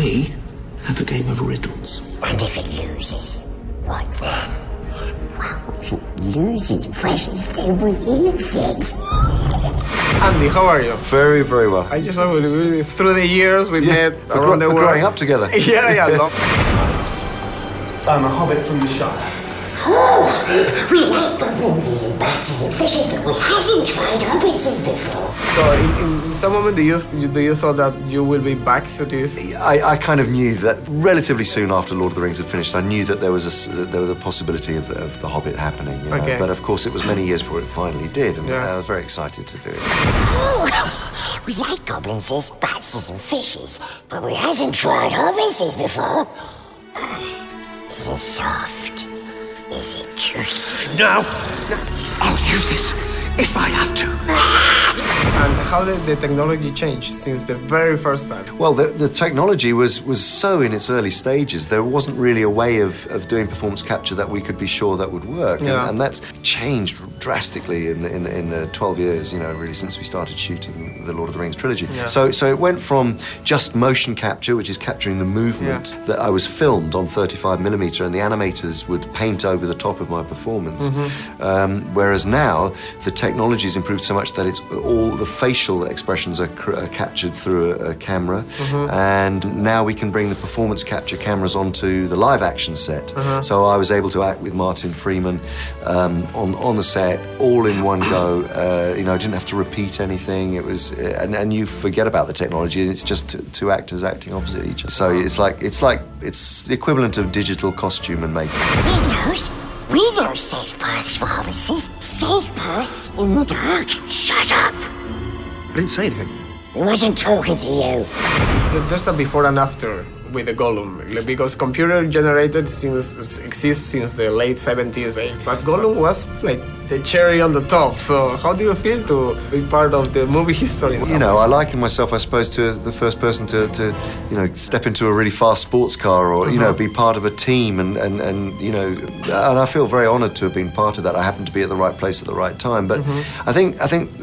we have a game of riddles. And if it loses, what then? Well, if it loses precious, then we eat it. Andy, how are you? Very, very well. I just know through the years we met around the world. We're growing up together. Yeah. I'm a hobbit from the Shire. Oh, we like goblins and bats and fishes, but we hasn't tried hobbitses before. So in some moment, do you thought that you will be back to this? I kind of knew that relatively soon after Lord of the Rings had finished, I knew that there was a possibility of the Hobbit happening. You know? Okay. But of course, it was many years before it finally did, and Yeah. I was very excited to do it. Oh, we like goblins, bats and fishes, but we hasn't tried hobbitses before. Is it soft? Is it juicy? No! I'll use this if I have to. And how did the technology change since the very first time? Well, the technology was so in its early stages. There wasn't really a way of doing performance capture that we could be sure that would work. Yeah. And that's changed drastically in the 12 years, you know, really since we started shooting the Lord of the Rings trilogy. Yeah. So it went from just motion capture, which is capturing the movement, that I was filmed on 35mm, and the animators would paint over the top of my performance. Whereas now, the technology's improved so much that it's all the facial expressions are captured through a camera, and now we can bring the performance capture cameras onto the live action set. So I was able to act with Martin Freeman on the set, all in one go. You know, I didn't have to repeat anything. It was, and you forget about the technology. It's just two actors acting opposite each other. So it's the equivalent of digital costume and makeup. We know safe paths for hobbitses. Safe paths in the dark. Shut up! I didn't say anything. We wasn't talking to you. There's a before and after with the Gollum, because computer generated exists since the late 70s, but Gollum was like the cherry on the top. So how do you feel to be part of the movie history? You know, I liken myself, I suppose, to the first person to you know, step into a really fast sports car, or you know, be part of a team, and you know, and I feel very honoured to have been part of that. I happened to be at the right place at the right time. But I think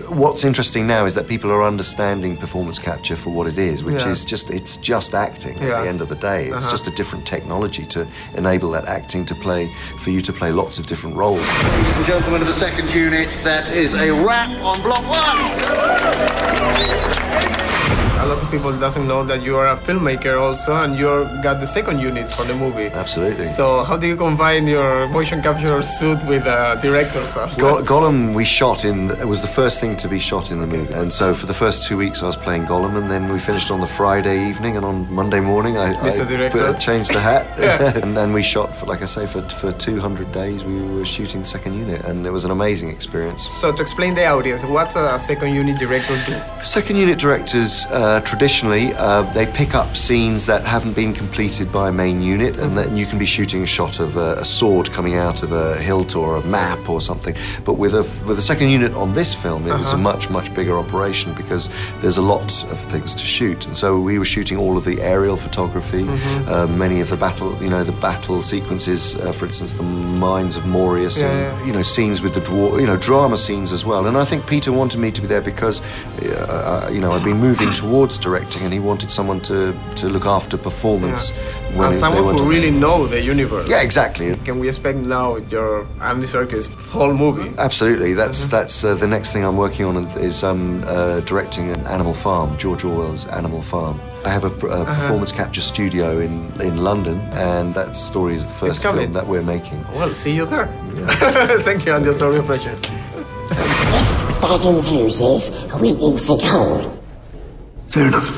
what's interesting now is that people are understanding performance capture for what it is, which is just acting at the end of the day. It's just a different technology to enable that acting to play, for you to play lots of different roles. Ladies and gentlemen of the second unit, that is a wrap on block one. A lot of people doesn't know that you are a filmmaker also, and you got the second unit for the movie. Absolutely. So how do you combine your motion capture suit with director stuff? Gollum it was the first thing to be shot in the movie. And so for the first 2 weeks I was playing Gollum, and then we finished on the Friday evening, and on Monday morning I changed the hat. And then we shot, like I say, for 200 days we were shooting the second unit, and it was an amazing experience. So to explain the audience, what's a second unit director do? Second unit directors, traditionally, they pick up scenes that haven't been completed by a main unit, and then you can be shooting a shot of a sword coming out of a hilt or a map or something. But with a second unit on this film, it was a much bigger operation, because there's a lot of things to shoot. And so we were shooting all of the aerial photography, many of the battle sequences, for instance, the Mines of Moria scene, you know, scenes with the dwarf, you know, drama scenes as well. And I think Peter wanted me to be there because, you know, I've been moving towards directing, and he wanted someone to look after performance. And someone who really know the universe. Yeah, exactly. Can we expect now your Andy Serkis whole movie? Absolutely. That's the next thing I'm working on, is directing Animal Farm, George Orwell's Animal Farm. I have a performance capture studio in London, and that story is the first film that we're making. Well, see you there. Thank you, Andy. Sorry, pressure. If Baggins loses, we eat it whole. Fair enough.